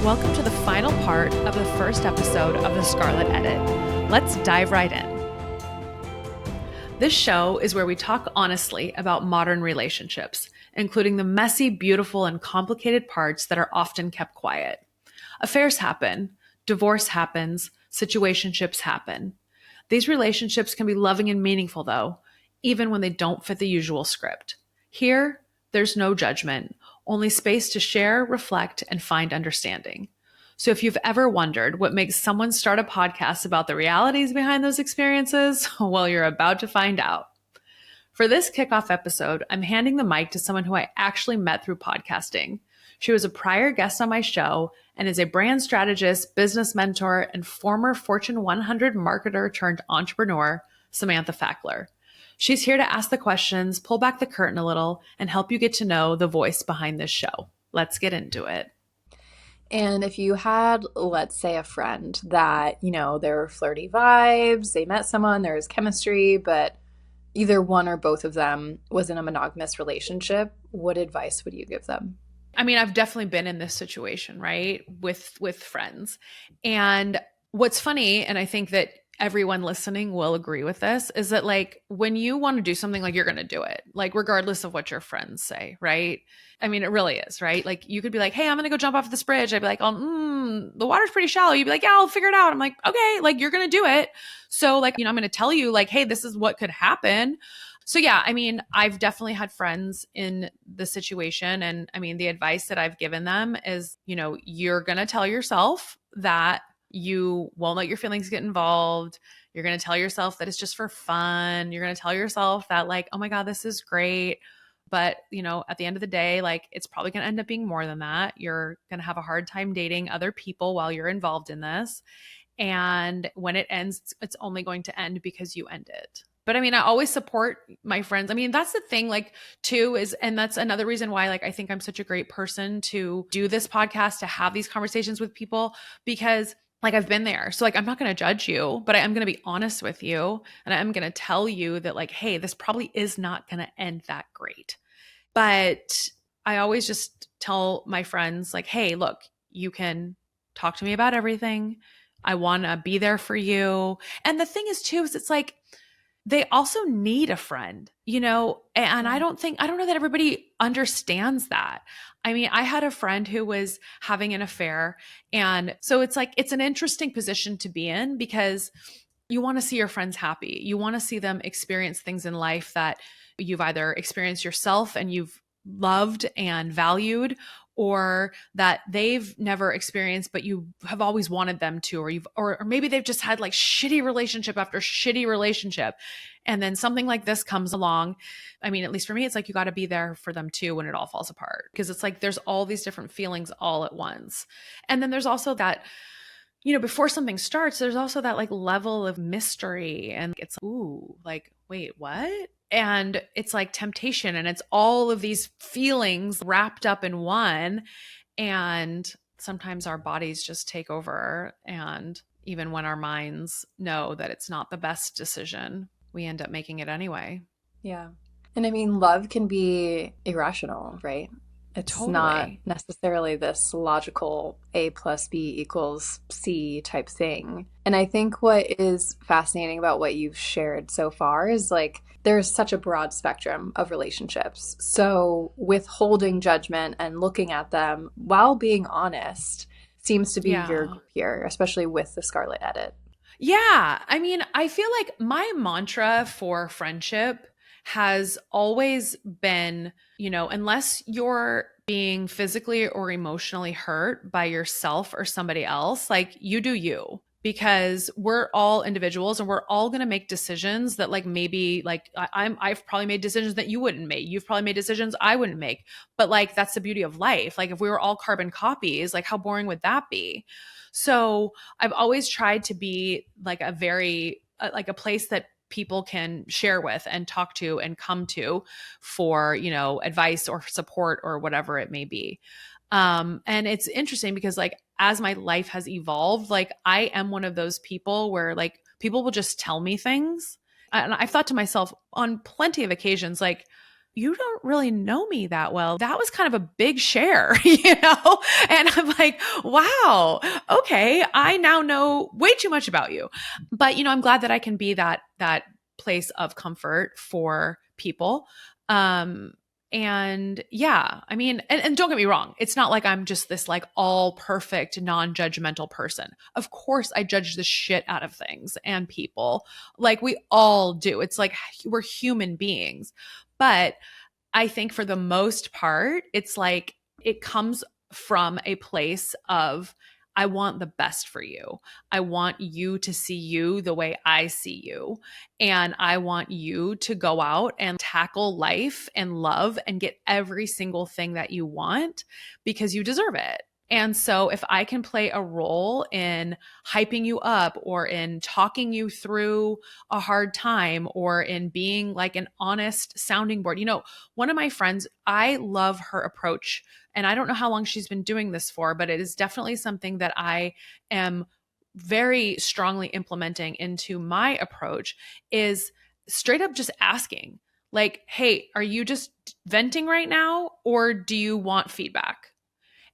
Welcome to the final part of the first episode of the Scarlet Edit. Let's dive right in. This show is where we talk honestly about modern relationships, including the messy, beautiful, and complicated parts that are often kept quiet. Affairs happen, divorce happens, situationships happen. These relationships can be loving and meaningful, though, even when they don't fit the usual script. Here, there's no judgment, only space to share, reflect, and find understanding. So if you've ever wondered what makes someone start a podcast about the realities behind those experiences, well, you're about to find out. For this kickoff episode, I'm handing the mic to someone who I actually met through podcasting. She was a prior guest on my show and is a brand strategist, business mentor, and former Fortune 100 marketer turned entrepreneur, Samantha Fackler. She's here to ask the questions, pull back the curtain a little, and help you get to know the voice behind this show. Let's get into it. And if you had, let's say, a friend that, there were flirty vibes, they met someone, there was chemistry, but either one or both of them was in a monogamous relationship, what advice would you give them? I mean, I've definitely been in this situation, right? With friends. And what's funny, and I think that everyone listening will agree with this, is that like when you want to do something, like you're going to do it, like regardless of what your friends say, right? I mean, it really is, right? Like you could be like, hey, I'm going to go jump off this bridge. I'd be like, the water's pretty shallow. You'd be like, yeah, I'll figure it out. I'm like, okay, like you're going to do it. So like, I'm going to tell you like, hey, this is what could happen. So yeah, I mean, I've definitely had friends in the situation. And I mean, the advice that I've given them is, you're going to tell yourself that you won't let your feelings get involved. You're going to tell yourself that it's just for fun. You're going to tell yourself that like, oh my God, this is great. But, at the end of the day, like it's probably going to end up being more than that. You're going to have a hard time dating other people while you're involved in this. And when it ends, it's only going to end because you end it. But I mean, I always support my friends. I mean, that's the thing, like, too, and that's another reason why, like, I think I'm such a great person to do this podcast, to have these conversations with people, because like I've been there. So like, I'm not going to judge you, but I am going to be honest with you. And I'm going to tell you that like, hey, this probably is not going to end that great. But I always just tell my friends like, hey, look, you can talk to me about everything. I want to be there for you. And the thing is too, is it's like, they also need a friend, and I don't know that everybody understands that. I mean, I had a friend who was having an affair. And so it's like, it's an interesting position to be in because you want to see your friends happy. You want to see them experience things in life that you've either experienced yourself and you've loved and valued, or that they've never experienced, but you have always wanted them to, or maybe they've just had like shitty relationship after shitty relationship. And then something like this comes along. I mean, at least for me, it's like, you got to be there for them too, when it all falls apart. Cause it's like, there's all these different feelings all at once. And then there's also that, before something starts, there's also that like level of mystery, and it's, ooh, like, wait, what? And it's like temptation, and it's all of these feelings wrapped up in one. And sometimes our bodies just take over. And even when our minds know that it's not the best decision, we end up making it anyway. Yeah. And I mean, love can be irrational, right? It's Totally. not necessarily this logical A plus B equals C type thing. And I think what is fascinating about what you've shared so far is like, there's such a broad spectrum of relationships. So withholding judgment and looking at them while being honest seems to be your goal here, especially with the Scarlet Edit. Yeah. I mean, I feel like my mantra for friendship has always been, unless you're being physically or emotionally hurt by yourself or somebody else, like you do you. Because we're all individuals and we're all going to make decisions that like maybe like I've probably made decisions that you wouldn't make. You've probably made decisions I wouldn't make. But like that's the beauty of life. Like if we were all carbon copies, like how boring would that be? So I've always tried to be like a very like a place that people can share with and talk to and come to for, advice or support or whatever it may be. And it's interesting because like, as my life has evolved, like I am one of those people where like people will just tell me things. And I've thought to myself on plenty of occasions, like, you don't really know me that well. That was kind of a big share, you know? And I'm like, wow, okay, I now know way too much about you. But, you know, I'm glad that I can be that place of comfort for people. Um, and yeah, I mean, and don't get me wrong, it's not like I'm just this like all perfect, non-judgmental person. Of course, I judge the shit out of things and people, like we all do. It's like we're human beings. But I think for the most part, it's like it comes from a place of, I want the best for you. I want you to see you the way I see you. And I want you to go out and tackle life and love and get every single thing that you want because you deserve it. And so, if I can play a role in hyping you up or in talking you through a hard time or in being like an honest sounding board, you know, one of my friends, I love her approach. And I don't know how long she's been doing this for, but it is definitely something that I am very strongly implementing into my approach is straight up just asking, like, hey, are you just venting right now or do you want feedback?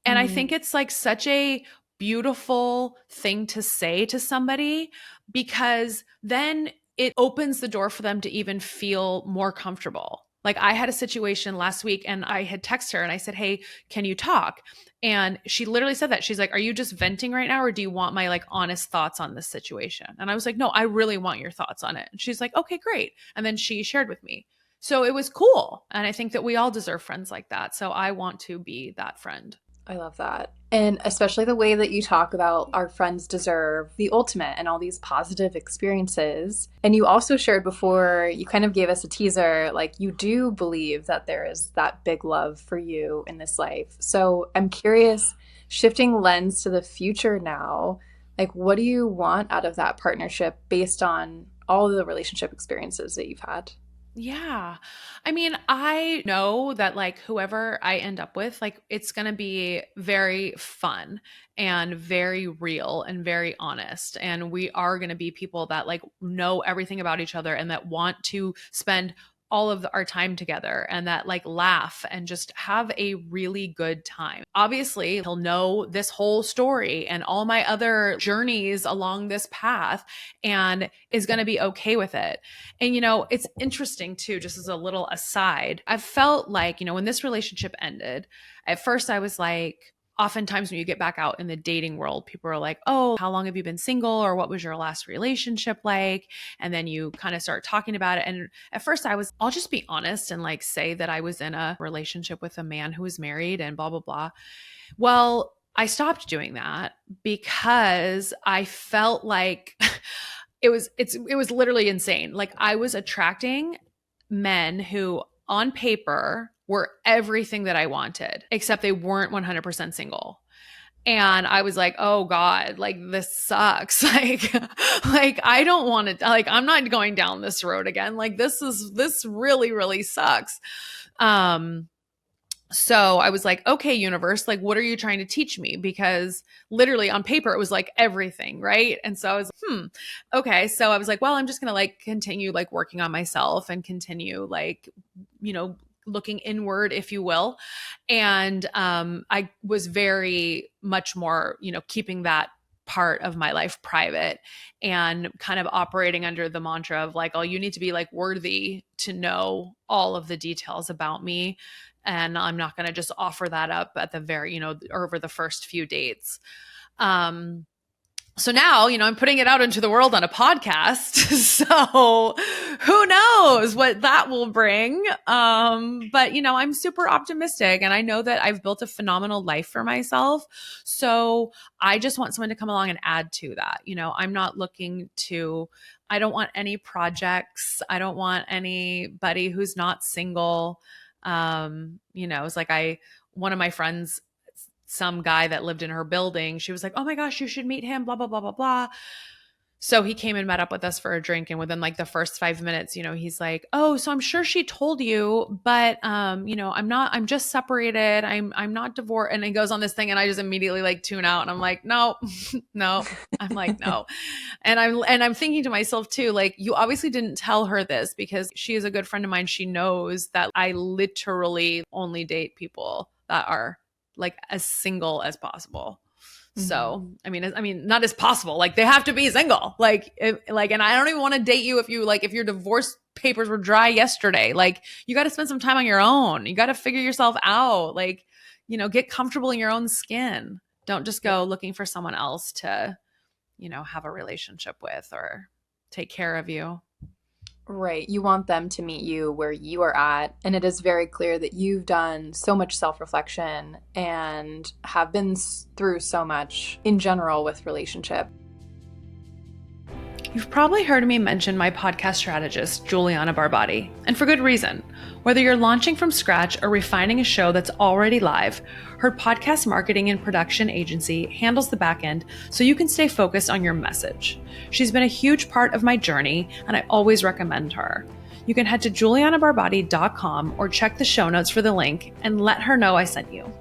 And I think Mm, it's like such a beautiful thing to say to somebody because then it opens the door for them to even feel more comfortable. Like I had a situation last week and I had texted her and I said, "Hey, can you talk?" And she literally said that. She's like, "Are you just venting right now or do you want my like honest thoughts on this situation?" And I was like, "No, I really want your thoughts on it." And she's like, "Okay, great." And then she shared with me. So it was cool. And I think that we all deserve friends like that. So I want to be that friend. I love that. And especially the way that you talk about our friends deserve the ultimate and all these positive experiences. And you also shared before, you kind of gave us a teaser, like you do believe that there is that big love for you in this life. So I'm curious, shifting lens to the future now, like what do you want out of that partnership based on all of the relationship experiences that you've had? Yeah. I mean, I know that like whoever I end up with, like it's going to be very fun and very real and very honest. And we are going to be people that like know everything about each other and that want to spend all of our time together and that like laugh and just have a really good time. Obviously, he'll know this whole story and all my other journeys along this path and is going to be okay with it. And, you know, it's interesting too, just as a little aside, I felt like, you know, when this relationship ended, at first I was like, oftentimes when you get back out in the dating world, people are like, oh, how long have you been single? Or what was your last relationship like? And then you kind of start talking about it. And at first I was, I'll just be honest and like say that I was in a relationship with a man who was married and blah, blah, blah. Well, I stopped doing that because I felt like it was literally insane. Like I was attracting men who on paper were everything that I wanted, except they weren't 100% single. And I was like, "Oh god, like this sucks." Like I don't want to like I'm not going down this road again. Like this really really sucks. Um so I was like, okay, universe, like, what are you trying to teach me? Because literally on paper, it was like everything, right? And so I was, okay. So I was like, well, I'm just going to like continue like working on myself and continue like, you know, looking inward, if you will. And I was very much more, you know, keeping that part of my life private and kind of operating under the mantra of like, oh, you need to be like worthy to know all of the details about me, and I'm not going to just offer that up at the very, you know, over the first few dates. Um, so now, you know, I'm putting it out into the world on a podcast. So who knows what that will bring. But, you know, I'm super optimistic and I know that I've built a phenomenal life for myself. So I just want someone to come along and add to that. You know, I'm not looking to, I don't want any projects. I don't want anybody who's not single. You know, it's like one of my friends, some guy that lived in her building, she was like, oh my gosh, you should meet him, blah, blah, blah, blah, blah. So he came and met up with us for a drink, and within like the first 5 minutes, he's like, "Oh, so I'm sure she told you, but I'm just separated. I'm not divorced." And he goes on this thing, and I just immediately like tune out, and I'm like, "No, no." I'm like, "No." And I'm thinking to myself too, like, you obviously didn't tell her this because she is a good friend of mine. She knows that I literally only date people that are like as single as possible. Mhm. So, I mean, not as possible. Like they have to be single. And I don't even want to date you if your divorce papers were dry yesterday. Like you got to spend some time on your own. You got to figure yourself out. Like, get comfortable in your own skin. Don't just Yeah. go looking for someone else to, have a relationship with or take care of you. Right. You want them to meet you where you are at. And it is very clear that you've done so much self reflection and have been through so much in general with relationship. You've probably heard me mention my podcast strategist, Juliana Barbati, and for good reason. Whether you're launching from scratch or refining a show that's already live, her podcast marketing and production agency handles the back end so you can stay focused on your message. She's been a huge part of my journey, and I always recommend her. You can head to julianabarbati.com or check the show notes for the link and let her know I sent you.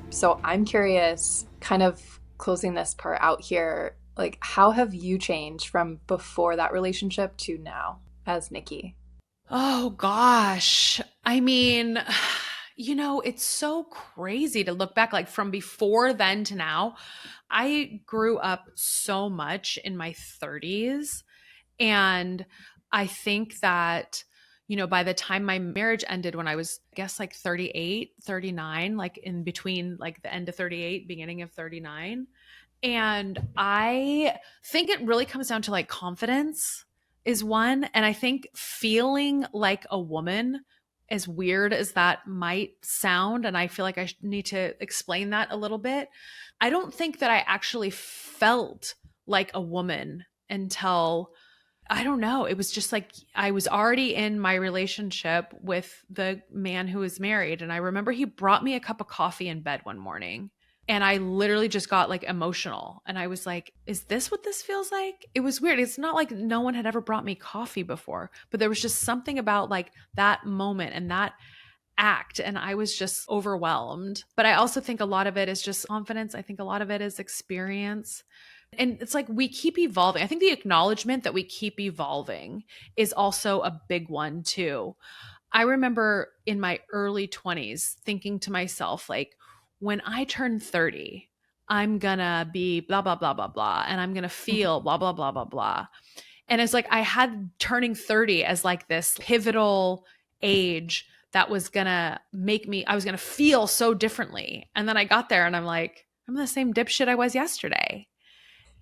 So I'm curious, kind of closing this part out here, like how have you changed from before that relationship to now as Nikki? Oh gosh. I mean, it's so crazy to look back like from before then to now. I grew up so much in my 30s, and I think that by the time my marriage ended when I was, I guess, like 38, 39, like in between like the end of 38, beginning of 39. And I think it really comes down to like confidence is one. And I think feeling like a woman, as weird as that might sound, and I feel like I need to explain that a little bit. I don't think that I actually felt like a woman until, I don't know. It was just like I was already in my relationship with the man who was married. And I remember he brought me a cup of coffee in bed one morning. And I literally just got like emotional. And I was like, is this what this feels like? It was weird. It's not like no one had ever brought me coffee before, but there was just something about like that moment and that act. And I was just overwhelmed. But I also think a lot of it is just confidence. I think a lot of it is experience. And it's like we keep evolving. I think the acknowledgement that we keep evolving is also a big one too. I remember in my early 20s thinking to myself, like, when I turn 30, I'm gonna be blah, blah, blah, blah, blah. And I'm gonna feel blah, blah, blah, blah, blah. And it's like I had turning 30 as like this pivotal age that was gonna I was gonna feel so differently. And then I got there and I'm like, I'm the same dipshit I was yesterday.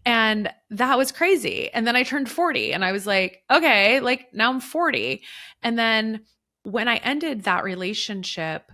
And that was crazy. And then I turned 40 and I was like, okay, like now I'm 40. And then when I ended that relationship,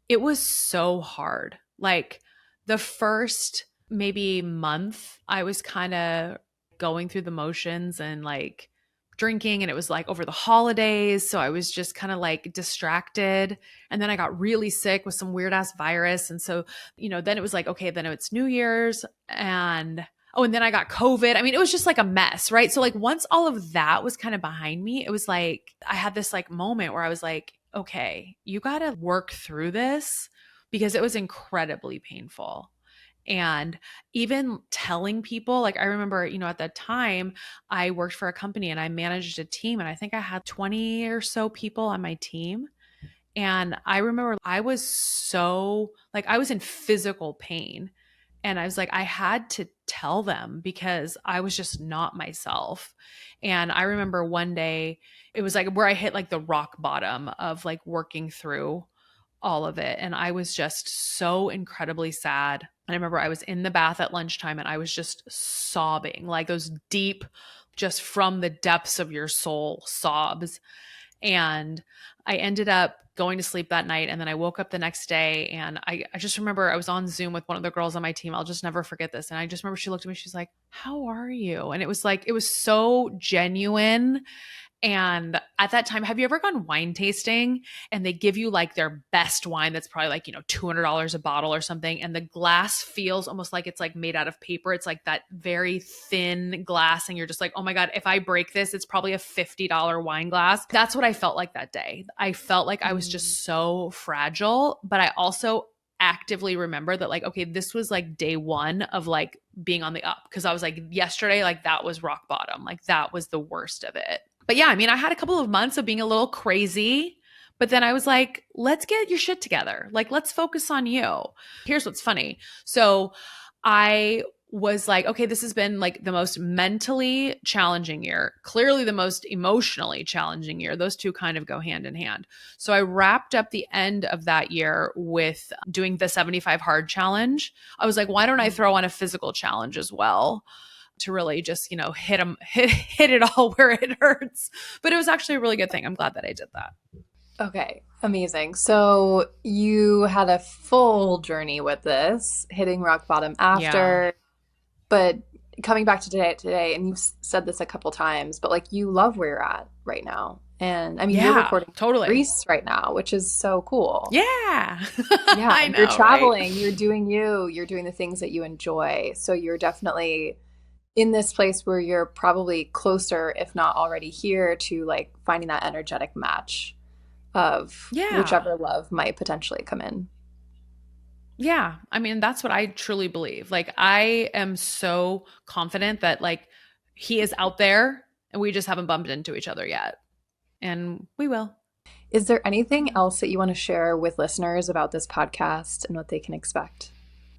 it was so hard. Like the first maybe month, I was kind of going through the motions and like drinking, and it was like over the holidays. So I was just kind of like distracted. And then I got really sick with some weird ass virus. And so, then it was like, okay, then it's New Year's and oh, and then I got COVID. I mean, it was just like a mess, right? So like once all of that was kind of behind me, it was like I had this like moment where I was like, okay, you got to work through this because it was incredibly painful. And even telling people, like I remember, at that time I worked for a company and I managed a team, and I think I had 20 or so people on my team. And I remember I was so like I was in physical pain. And I was like, I had to tell them because I was just not myself. And I remember one day it was like where I hit like the rock bottom of like working through all of it. And I was just so incredibly sad. And I remember I was in the bath at lunchtime and I was just sobbing, like those deep, just from the depths of your soul sobs. And I ended up going to sleep that night. And then I woke up the next day and I just remember I was on Zoom with one of the girls on my team. I'll just never forget this. And I just remember she looked at me, she's like, how are you? And it was like, it was so genuine. And at that time, have you ever gone wine tasting and they give you like their best wine that's probably like, $200 a bottle or something. And the glass feels almost like it's like made out of paper. It's like that very thin glass. And you're just like, oh my God, if I break this, it's probably a $50 wine glass. That's what I felt like that day. I felt like I was just so fragile, but I also actively remember that like, okay, this was like day one of like being on the up. Cause I was like, yesterday, like that was rock bottom. Like that was the worst of it. But yeah, I mean, I had a couple of months of being a little crazy, but then I was like, let's get your shit together. Like, let's focus on you. Here's what's funny. So I was like, okay, this has been like the most mentally challenging year, clearly the most emotionally challenging year. Those two kind of go hand in hand. So I wrapped up the end of that year with doing the 75 hard challenge. I was like, why don't I throw on a physical challenge as well? To really just, hit it all where it hurts. But it was actually a really good thing. I'm glad that I did that. Okay, amazing. So you had a full journey with this, hitting rock bottom Yeah. after, but coming back to today, and you've said this a couple times, but like you love where you're at right now. And I mean, you're Yeah, recording in totally. Greece right now, which is so cool. Yeah. Yeah, I you're know, right? traveling, you're doing you, you're doing the things that you enjoy. So you're definitely in this place where you're probably closer, if not already here, to like finding that energetic match of Yeah. whichever love might potentially come in. Yeah. I mean, that's what I truly believe. Like, I am so confident that like he is out there and we just haven't bumped into each other yet. And we will. Is there anything else that you want to share with listeners about this podcast and what they can expect?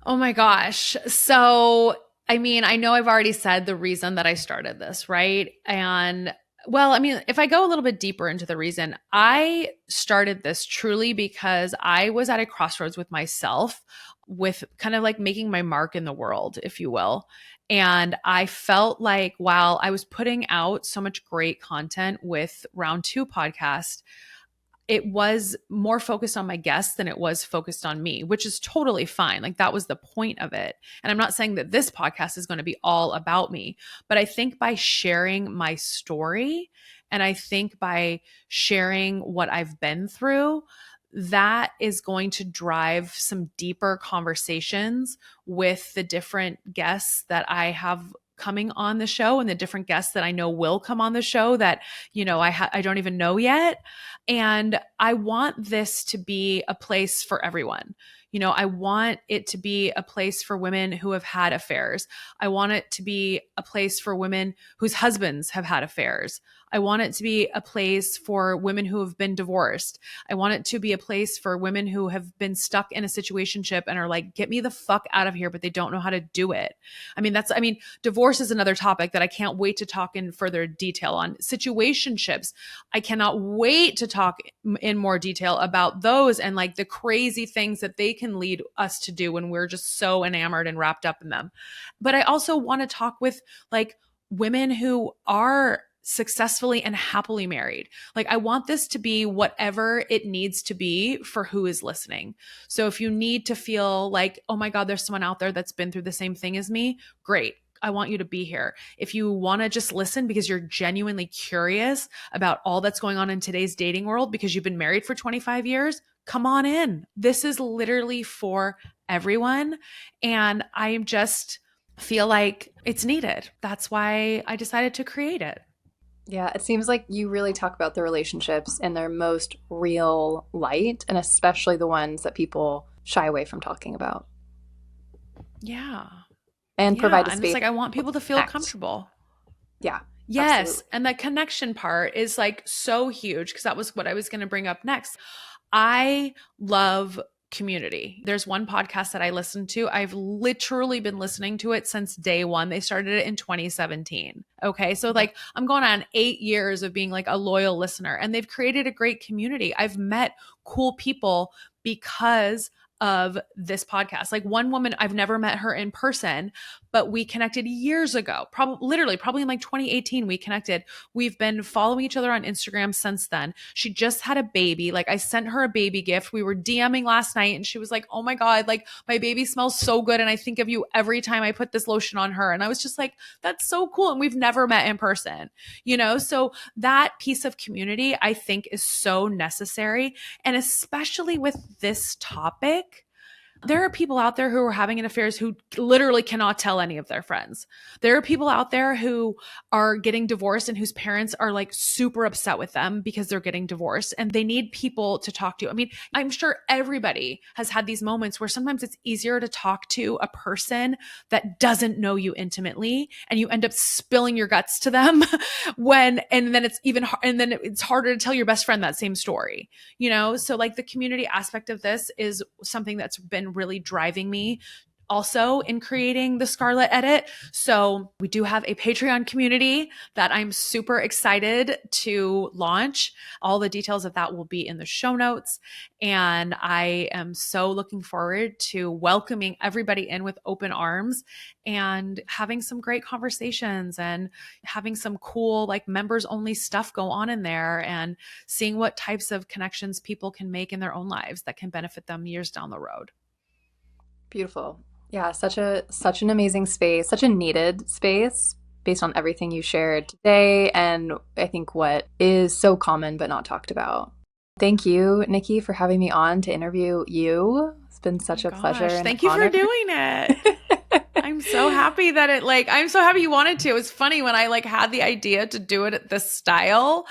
Oh my gosh. So, I mean, I know I've already said the reason that I started this, right? And well, I mean, if I go a little bit deeper into the reason, I started this truly because I was at a crossroads with myself, with kind of like making my mark in the world, if you will. And I felt like while I was putting out so much great content with Round Two podcast, it was more focused on my guests than it was focused on me, which is totally fine. Like that was the point of it. And I'm not saying that this podcast is going to be all about me, but I think by sharing my story and I think by sharing what I've been through, that is going to drive some deeper conversations with the different guests that I have coming on the show and the different guests that I know will come on the show that, I don't even know yet. And I want this to be a place for everyone. I want it to be a place for women who have had affairs. I want it to be a place for women whose husbands have had affairs. I want it to be a place for women who have been divorced. I want it to be a place for women who have been stuck in a situationship and are like, get me the fuck out of here, but they don't know how to do it. Divorce is another topic that I can't wait to talk in further detail on. Situationships, I cannot wait to talk in more detail about those and like the crazy things that they can lead us to do when we're just so enamored and wrapped up in them. But I also want to talk with like women who are successfully and happily married. Like I want this to be whatever it needs to be for who is listening. So if you need to feel like, oh my God, there's someone out there that's been through the same thing as me, great. I want you to be here. If you want to just listen because you're genuinely curious about all that's going on in today's dating world because you've been married for 25 years, come on in. This is literally for everyone. And I just feel like it's needed. That's why I decided to create it. Yeah, it seems like you really talk about the relationships in their most real light, and especially the ones that people shy away from talking about, Yeah. and provide Yeah. a And it's space like, I want to people to feel connect. comfortable. Yeah, Yes. absolutely. And the connection part is like so huge because that was what I was going to bring up next. I love community. There's one podcast that I listen to. I've literally been listening to it since day one. They started it in 2017. Okay. So, Yeah. like, I'm going on 8 years of being like a loyal listener, and they've created a great community. I've met cool people because of this podcast. Like one woman, I've never met her in person, but we connected years ago, probably in like 2018, we connected. We've been following each other on Instagram since then. She just had a baby. Like I sent her a baby gift. We were DMing last night and she was like, oh my God, like my baby smells so good. And I think of you every time I put this lotion on her. And I was just like, that's so cool. And we've never met in person, you know? So that piece of community I think is so necessary. And especially with this topic, there are people out there who are having affairs who literally cannot tell any of their friends. There are people out there who are getting divorced and whose parents are like super upset with them because they're getting divorced and they need people to talk to. I mean, I'm sure everybody has had these moments where sometimes it's easier to talk to a person that doesn't know you intimately and you end up spilling your guts to them and then it's harder to tell your best friend that same story, you know? So like the community aspect of this is something that's been really driving me also in creating the Scarlet Edit. So we do have a Patreon community that I'm super excited to launch. All the details of that will be in the show notes. And I am so looking forward to welcoming everybody in with open arms and having some great conversations and having some cool like members only stuff go on in there and seeing what types of connections people can make in their own lives that can benefit them years down the road. Beautiful. Yeah, such an amazing space, such a needed space based on everything you shared today and I think what is so common but not talked about. Thank you, Nikki, for having me on to interview you. It's been such a pleasure and thank you honor. for doing it. I'm so happy that I'm so happy you wanted to. It was funny when I like had the idea to do it at this style.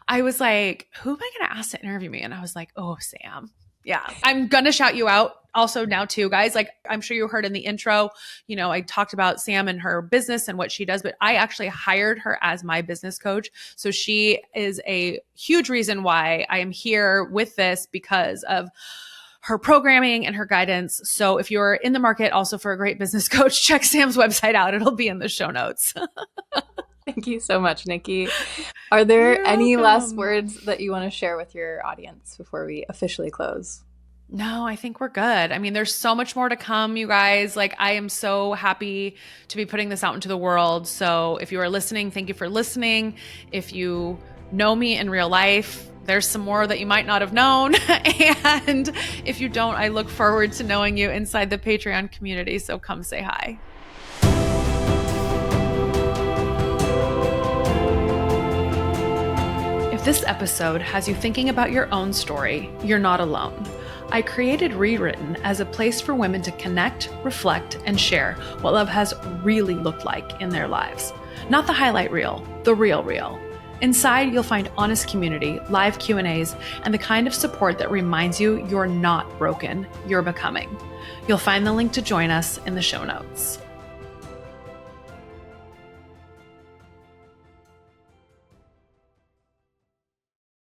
I was like, who am I going to ask to interview me? And I was like, oh, Sam. Yeah. I'm going to shout you out also now too, guys. Like I'm sure you heard in the intro, you know, I talked about Sam and her business and what she does, but I actually hired her as my business coach. So she is a huge reason why I am here with this because of her programming and her guidance. So if you're in the market also for a great business coach, check Sam's website out. It'll be in the show notes. Thank you so much, Nikki. Are there You're any welcome. last words that you want to share with your audience before we officially close? No, I think we're good. I mean, there's so much more to come, you guys. Like, I am so happy to be putting this out into the world. So if you are listening, thank you for listening. If you know me in real life, there's some more that you might not have known. And if you don't, I look forward to knowing you inside the Patreon community. So come say hi. If this episode has you thinking about your own story, you're not alone. I created Rewritten as a place for women to connect, reflect, and share what love has really looked like in their lives. Not the highlight reel, the real reel. Inside, you'll find honest community, live Q&As, and the kind of support that reminds you you're not broken, you're becoming. You'll find the link to join us in the show notes.